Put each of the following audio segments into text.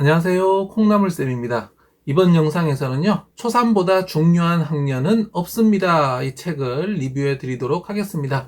안녕하세요. 콩나물쌤입니다. 이번 영상에서는요, 초3보다 중요한 학년은 없습니다. 이 책을 리뷰해 드리도록 하겠습니다.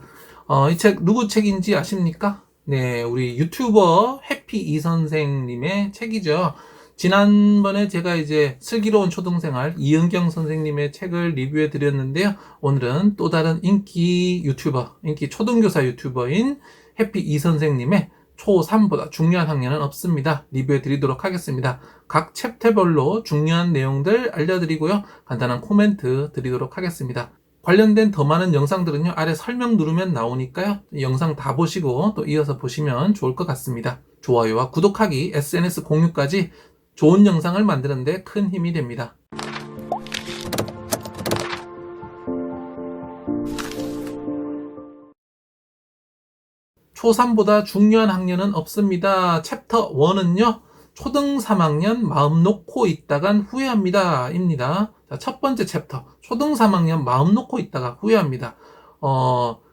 이 책 누구 책인지 아십니까? 네, 우리 유튜버 해피 이 선생님의 책이죠. 지난번에 제가 이제 슬기로운 초등생활 이은경 선생님의 책을 리뷰해 드렸는데요. 오늘은 또 다른 인기 유튜버, 인기 초등교사 유튜버인 해피 이 선생님의 초3보다 중요한 학년은 없습니다. 리뷰해 드리도록 하겠습니다. 각 챕터별로 중요한 내용들 알려드리고요. 간단한 코멘트 드리도록 하겠습니다. 관련된 더 많은 영상들은요, 아래 설명 누르면 나오니까요. 영상 다 보시고 또 이어서 보시면 좋을 것 같습니다. 좋아요와 구독하기, SNS 공유까지 좋은 영상을 만드는 데 큰 힘이 됩니다. 초3보다 중요한 학년은 없습니다. 챕터 1은요, 초등 3학년 마음 놓고 있다간 후회합니다. 입니다. 자, 첫 번째 챕터, 초등 3학년 마음 놓고 있다가 후회합니다.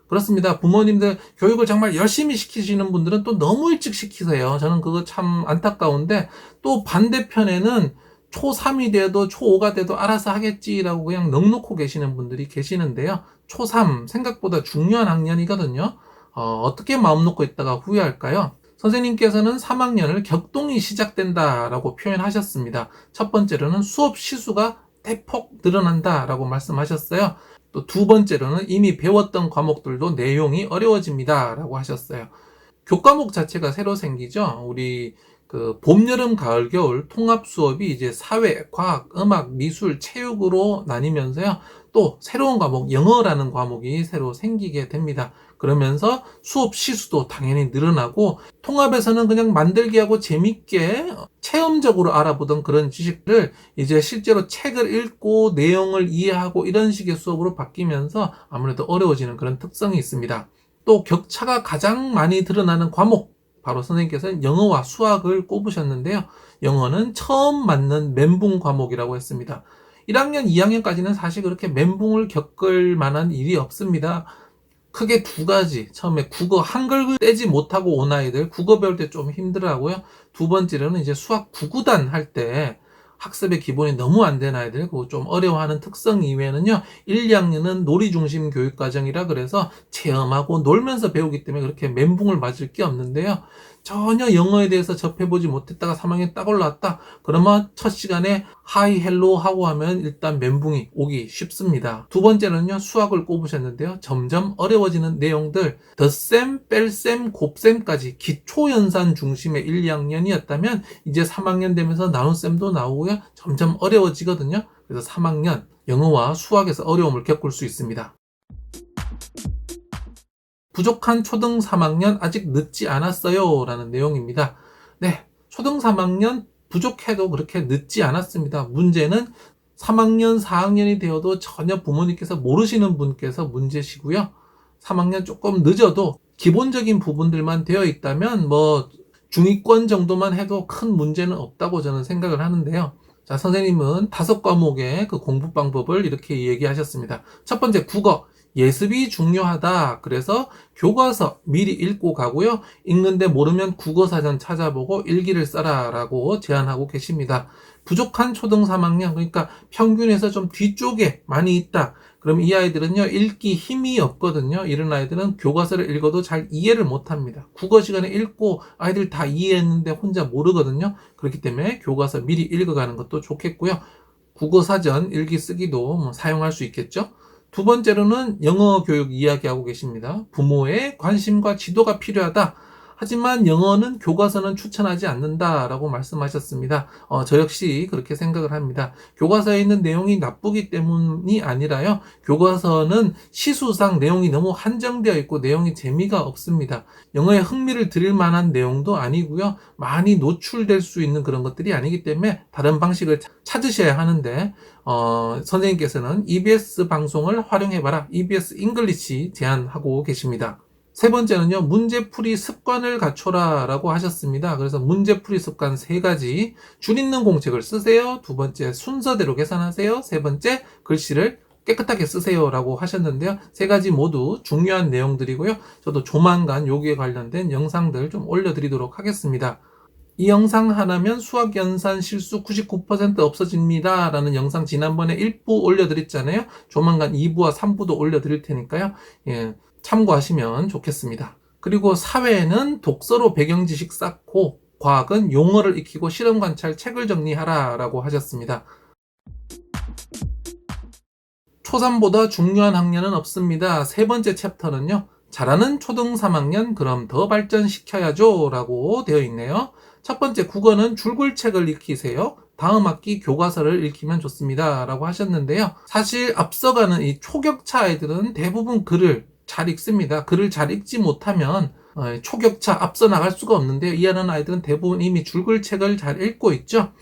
그렇습니다. 부모님들 교육을 정말 열심히 시키시는 분들은 또 너무 일찍 시키세요. 저는 그거 참 안타까운데, 또 반대편에는 초3이 돼도 초5가 돼도 알아서 하겠지라고 그냥 넋놓고 계시는 분들이 계시는데요. 초3 생각보다 중요한 학년이거든요. 어떻게 마음 놓고 있다가 후회할까요? 선생님께서는 3학년을 격동이 시작된다라고 표현하셨습니다. 첫 번째로는 수업 시수가 대폭 늘어난다라고 말씀하셨어요. 또 두 번째로는 이미 배웠던 과목들도 내용이 어려워집니다라고 하셨어요. 교과목 자체가 새로 생기죠. 우리 봄, 여름, 가을, 겨울 통합 수업이 이제 사회, 과학, 음악, 미술, 체육으로 나뉘면서요. 또 새로운 과목, 영어라는 과목이 새로 생기게 됩니다. 그러면서 수업 시수도 당연히 늘어나고, 통합에서는 그냥 만들기하고 재밌게 체험적으로 알아보던 그런 지식들을 이제 실제로 책을 읽고 내용을 이해하고 이런 식의 수업으로 바뀌면서 아무래도 어려워지는 그런 특성이 있습니다. 또 격차가 가장 많이 드러나는 과목, 바로 선생님께서는 영어와 수학을 꼽으셨는데요. 영어는 처음 맞는 멘붕 과목이라고 했습니다. 1학년, 2학년까지는 사실 그렇게 멘붕을 겪을 만한 일이 없습니다. 크게 두 가지. 처음에 국어 한글 떼지 못하고 온 아이들 국어 배울 때 좀 힘들어하고요. 두 번째로는 이제 수학 구구단 할 때 학습의 기본이 너무 안 된 아이들, 그거 좀 어려워하는 특성 이외에는요, 1, 2학년은 놀이 중심 교육 과정이라 그래서 체험하고 놀면서 배우기 때문에 그렇게 멘붕을 맞을 게 없는데요. 전혀 영어에 대해서 접해보지 못했다가 3학년 딱 올라왔다. 그러면 첫 시간에 하이 헬로 하고 하면 일단 멘붕이 오기 쉽습니다. 두 번째는요, 수학을 꼽으셨는데요. 점점 어려워지는 내용들, 덧셈, 뺄셈, 곱셈까지 기초 연산 중심의 1, 2학년이었다면 이제 3학년 되면서 나눗셈도 나오고요. 점점 어려워지거든요. 그래서 3학년 영어와 수학에서 어려움을 겪을 수 있습니다. 부족한 초등 3학년 아직 늦지 않았어요 라는 내용입니다. 네, 초등 3학년 부족해도 그렇게 늦지 않았습니다. 문제는 3학년, 4학년이 되어도 전혀 부모님께서 모르시는 분께서 문제시고요. 3학년 조금 늦어도 기본적인 부분들만 되어 있다면 중위권 정도만 해도 큰 문제는 없다고 저는 생각을 하는데요. 자, 선생님은 5과목의 그 공부 방법을 이렇게 얘기하셨습니다. 첫 번째, 국어. 예습이 중요하다. 그래서 교과서 미리 읽고 가고요. 읽는데 모르면 국어사전 찾아보고 일기를 써라 라고 제안하고 계십니다. 부족한 초등 3학년, 그러니까 평균에서 좀 뒤쪽에 많이 있다. 그럼 이 아이들은요, 읽기 힘이 없거든요. 이런 아이들은 교과서를 읽어도 잘 이해를 못합니다. 국어 시간에 읽고 아이들 다 이해했는데 혼자 모르거든요. 그렇기 때문에 교과서 미리 읽어가는 것도 좋겠고요. 국어사전 일기 쓰기도 사용할 수 있겠죠. 두 번째로는 영어 교육 이야기하고 계십니다. 부모의 관심과 지도가 필요하다. 하지만 영어는 교과서는 추천하지 않는다라고 말씀하셨습니다. 저 역시 그렇게 생각을 합니다. 교과서에 있는 내용이 나쁘기 때문이 아니라요. 교과서는 시수상 내용이 너무 한정되어 있고 내용이 재미가 없습니다. 영어에 흥미를 드릴 만한 내용도 아니고요. 많이 노출될 수 있는 그런 것들이 아니기 때문에 다른 방식을 찾으셔야 하는데, 선생님께서는 EBS 방송을 활용해봐라. EBS 잉글리시 제안하고 계십니다. 세 번째는요, 문제풀이 습관을 갖춰라 라고 하셨습니다. 그래서 문제풀이 습관 3가지, 줄 있는 공책을 쓰세요. 두 번째, 순서대로 계산하세요. 세 번째, 글씨를 깨끗하게 쓰세요 라고 하셨는데요. 3가지 모두 중요한 내용들이고요. 저도 조만간 여기에 관련된 영상들 좀 올려드리도록 하겠습니다. 이 영상 하나면 수학 연산 실수 99% 없어집니다 라는 영상 지난번에 1부 올려드렸잖아요. 조만간 2부와 3부도 올려드릴 테니까요. 예, 참고하시면 좋겠습니다. 그리고 사회는 독서로 배경 지식 쌓고 과학은 용어를 익히고 실험 관찰 책을 정리하라 라고 하셨습니다. 초3보다 중요한 학년은 없습니다. 세 번째 챕터는요. 잘하는 초등 3학년 그럼 더 발전시켜야죠 라고 되어 있네요. 첫 번째 국어는 줄글책을 익히세요. 다음 학기 교과서를 읽히면 좋습니다 라고 하셨는데요. 사실 앞서가는 이 초격차 아이들은 대부분 글을 잘 읽습니다. 글을 잘 읽지 못하면 초격차 앞서 나갈 수가 없는데요. 이하는 아이들은 대부분 이미 줄글책을 잘 읽고 있죠.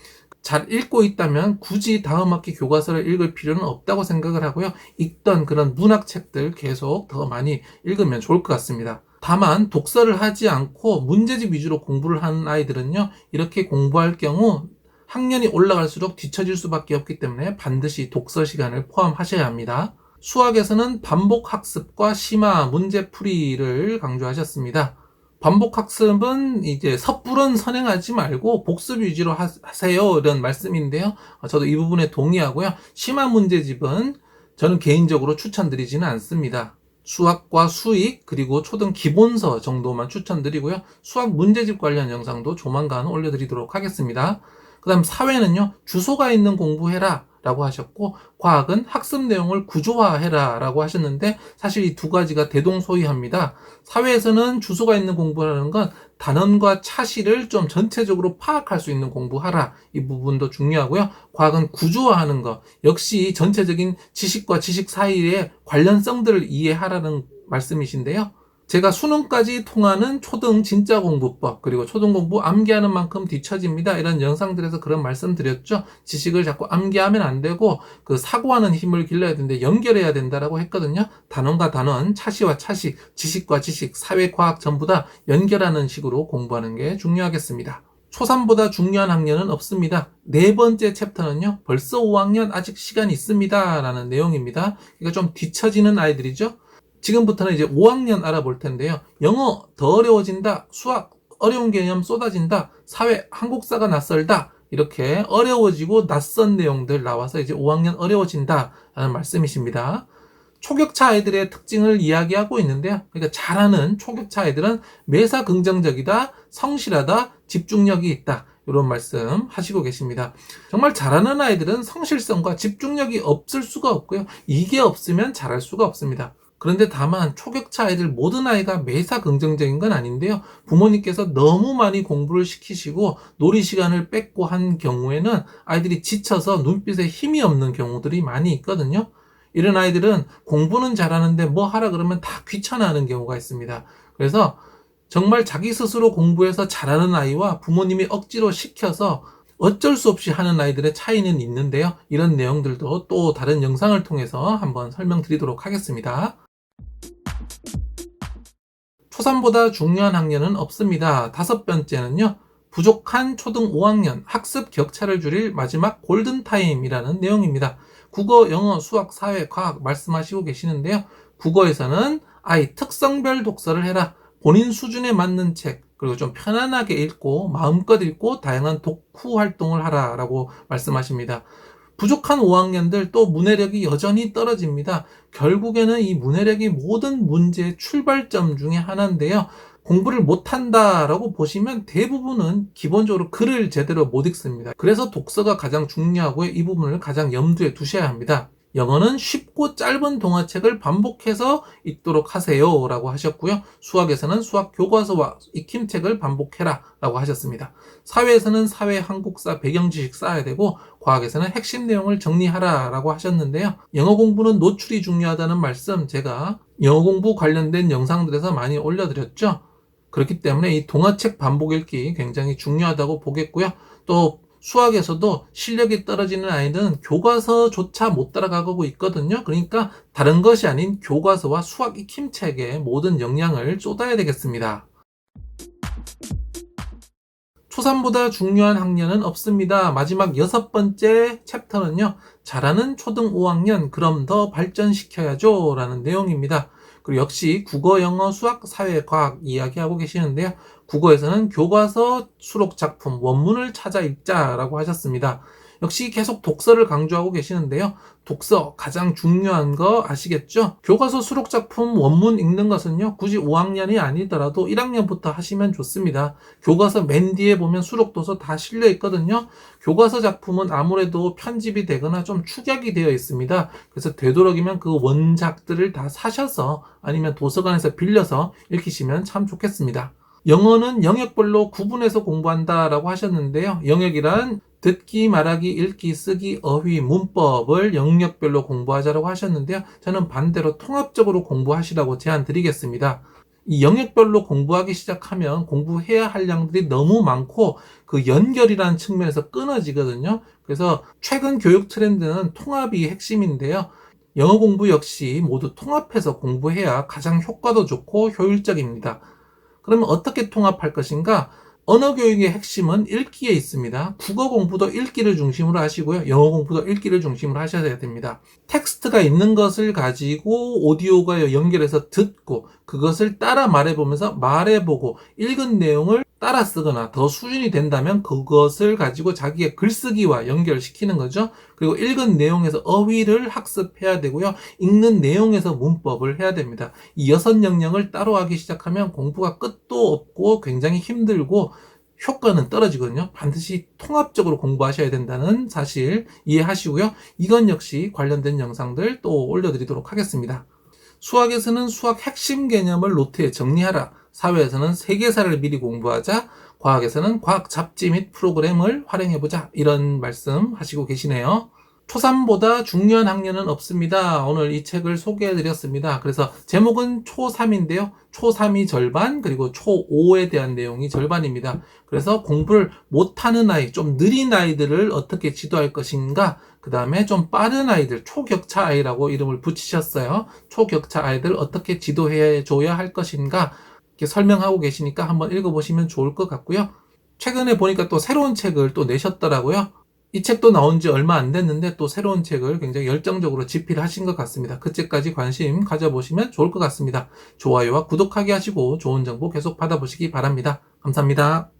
잘 읽고 있다면 굳이 다음 학기 교과서를 읽을 필요는 없다고 생각을 하고요. 읽던 그런 문학책들 계속 더 많이 읽으면 좋을 것 같습니다. 다만 독서를 하지 않고 문제집 위주로 공부를 하는 아이들은요. 이렇게 공부할 경우 학년이 올라갈수록 뒤처질 수밖에 없기 때문에 반드시 독서 시간을 포함하셔야 합니다. 수학에서는 반복 학습과 심화 문제풀이를 강조하셨습니다. 반복 학습은 이제 섣부른 선행하지 말고 복습 위주로 하세요 이런 말씀인데요. 저도 이 부분에 동의하고요. 심화 문제집은 저는 개인적으로 추천드리지는 않습니다. 수학과 수익 그리고 초등 기본서 정도만 추천드리고요. 수학 문제집 관련 영상도 조만간 올려드리도록 하겠습니다. 그 다음 사회는요. 주소가 있는 공부해라 라고 하셨고 과학은 학습 내용을 구조화해라 라고 하셨는데 사실 이 두 가지가 대동소이합니다. 사회에서는 주소가 있는 공부라는 건 단원과 차시를 좀 전체적으로 파악할 수 있는 공부하라 이 부분도 중요하고요. 과학은 구조화하는 것 역시 전체적인 지식과 지식 사이의 관련성들을 이해하라는 말씀이신데요. 제가 수능까지 통하는 초등 진짜 공부법 그리고 초등 공부 암기하는 만큼 뒤처집니다. 이런 영상들에서 그런 말씀 드렸죠. 지식을 자꾸 암기하면 안 되고 그 사고하는 힘을 길러야 되는데 연결해야 된다라고 했거든요. 단원과 단원, 차시와 차시, 지식과 지식, 사회, 과학 전부 다 연결하는 식으로 공부하는 게 중요하겠습니다. 초3보다 중요한 학년은 없습니다. 네 번째 챕터는요. 벌써 5학년 아직 시간이 있습니다. 라는 내용입니다. 그러니까 좀 뒤처지는 아이들이죠. 지금부터는 이제 5학년 알아볼 텐데요. 영어 더 어려워진다. 수학 어려운 개념 쏟아진다. 사회 한국사가 낯설다. 이렇게 어려워지고 낯선 내용들 나와서 이제 5학년 어려워진다. 라는 말씀이십니다. 초격차 아이들의 특징을 이야기하고 있는데요. 그러니까 잘하는 초격차 아이들은 매사 긍정적이다. 성실하다. 집중력이 있다. 이런 말씀 하시고 계십니다. 정말 잘하는 아이들은 성실성과 집중력이 없을 수가 없고요. 이게 없으면 잘할 수가 없습니다. 그런데 다만 초격차 아이들 모든 아이가 매사 긍정적인 건 아닌데요. 부모님께서 너무 많이 공부를 시키시고 놀이 시간을 뺏고 한 경우에는 아이들이 지쳐서 눈빛에 힘이 없는 경우들이 많이 있거든요. 이런 아이들은 공부는 잘하는데 뭐 하라 그러면 다 귀찮아하는 경우가 있습니다. 그래서 정말 자기 스스로 공부해서 잘하는 아이와 부모님이 억지로 시켜서 어쩔 수 없이 하는 아이들의 차이는 있는데요. 이런 내용들도 또 다른 영상을 통해서 한번 설명드리도록 하겠습니다. 초3보다 중요한 학년은 없습니다. 다섯 번째는요. 부족한 초등 5학년 학습 격차를 줄일 마지막 골든타임이라는 내용입니다. 국어, 영어, 수학, 사회, 과학 말씀하시고 계시는데요. 국어에서는 아이 특성별 독서를 해라. 본인 수준에 맞는 책, 그리고 좀 편안하게 읽고 마음껏 읽고 다양한 독후 활동을 하라라고 말씀하십니다. 부족한 5학년들 또 문해력이 여전히 떨어집니다. 결국에는 이 문해력이 모든 문제의 출발점 중에 하나인데요. 공부를 못한다라고 보시면 대부분은 기본적으로 글을 제대로 못 읽습니다. 그래서 독서가 가장 중요하고요. 이 부분을 가장 염두에 두셔야 합니다. 영어는 쉽고 짧은 동화책을 반복해서 읽도록 하세요 라고 하셨고요. 수학에서는 수학 교과서와 익힘책을 반복해라 라고 하셨습니다. 사회에서는 사회 한국사 배경지식 쌓아야 되고 과학에서는 핵심 내용을 정리하라 라고 하셨는데요. 영어 공부는 노출이 중요하다는 말씀 제가 영어 공부 관련된 영상들에서 많이 올려드렸죠. 그렇기 때문에 이 동화책 반복 읽기 굉장히 중요하다고 보겠고요. 또 수학에서도 실력이 떨어지는 아이는 교과서조차 못 따라가고 있거든요. 그러니까 다른 것이 아닌 교과서와 수학 익힘책에 모든 역량을 쏟아야 되겠습니다. 초3보다 중요한 학년은 없습니다. 마지막 여섯 번째 챕터는요. 잘하는 초등 5학년 그럼 더 발전시켜야죠 라는 내용입니다. 그리고 역시 국어, 영어, 수학, 사회, 과학 이야기하고 계시는데요. 국어에서는 교과서 수록 작품 원문을 찾아 읽자라고 하셨습니다. 역시 계속 독서를 강조하고 계시는데요. 독서 가장 중요한 거 아시겠죠? 교과서 수록 작품 원문 읽는 것은요, 굳이 5학년이 아니더라도 1학년부터 하시면 좋습니다. 교과서 맨 뒤에 보면 수록 도서 다 실려 있거든요. 교과서 작품은 아무래도 편집이 되거나 좀 축약이 되어 있습니다. 그래서 되도록이면 그 원작들을 다 사셔서 아니면 도서관에서 빌려서 읽히시면 참 좋겠습니다. 영어는 영역별로 구분해서 공부한다라고 하셨는데요. 영역이란 듣기, 말하기, 읽기, 쓰기, 어휘, 문법을 영역별로 공부하자라고 하셨는데요. 저는 반대로 통합적으로 공부하시라고 제안 드리겠습니다. 이 영역별로 공부하기 시작하면 공부해야 할 양들이 너무 많고 그 연결이라는 측면에서 끊어지거든요. 그래서 최근 교육 트렌드는 통합이 핵심인데요. 영어 공부 역시 모두 통합해서 공부해야 가장 효과도 좋고 효율적입니다. 그러면 어떻게 통합할 것인가? 언어 교육의 핵심은 읽기에 있습니다. 국어 공부도 읽기를 중심으로 하시고요. 영어 공부도 읽기를 중심으로 하셔야 됩니다. 텍스트가 있는 것을 가지고 오디오가 연결해서 듣고 그것을 따라 말해보면서 말해보고 읽은 내용을 따라 쓰거나 더 수준이 된다면 그것을 가지고 자기의 글쓰기와 연결시키는 거죠. 그리고 읽은 내용에서 어휘를 학습해야 되고요. 읽는 내용에서 문법을 해야 됩니다. 이 6영역을 따로 하기 시작하면 공부가 끝도 없고 굉장히 힘들고 효과는 떨어지거든요. 반드시 통합적으로 공부하셔야 된다는 사실 이해하시고요. 이건 역시 관련된 영상들 또 올려드리도록 하겠습니다. 수학에서는 수학 핵심 개념을 노트에 정리하라. 사회에서는 세계사를 미리 공부하자. 과학에서는 과학 잡지 및 프로그램을 활용해보자. 이런 말씀 하시고 계시네요. 초3보다 중요한 학년은 없습니다. 오늘 이 책을 소개해드렸습니다. 그래서 제목은 초3인데요. 초3이 절반, 그리고 초5에 대한 내용이 절반입니다. 그래서 공부를 못하는 아이, 좀 느린 아이들을 어떻게 지도할 것인가, 그 다음에 좀 빠른 아이들, 초격차 아이라고 이름을 붙이셨어요. 초격차 아이들 어떻게 지도해 줘야 할 것인가, 이렇게 설명하고 계시니까 한번 읽어보시면 좋을 것 같고요. 최근에 보니까 또 새로운 책을 또 내셨더라고요. 이 책도 나온 지 얼마 안 됐는데 또 새로운 책을 굉장히 열정적으로 집필하신 것 같습니다. 그 책까지 관심 가져보시면 좋을 것 같습니다. 좋아요와 구독하기 하시고 좋은 정보 계속 받아보시기 바랍니다. 감사합니다.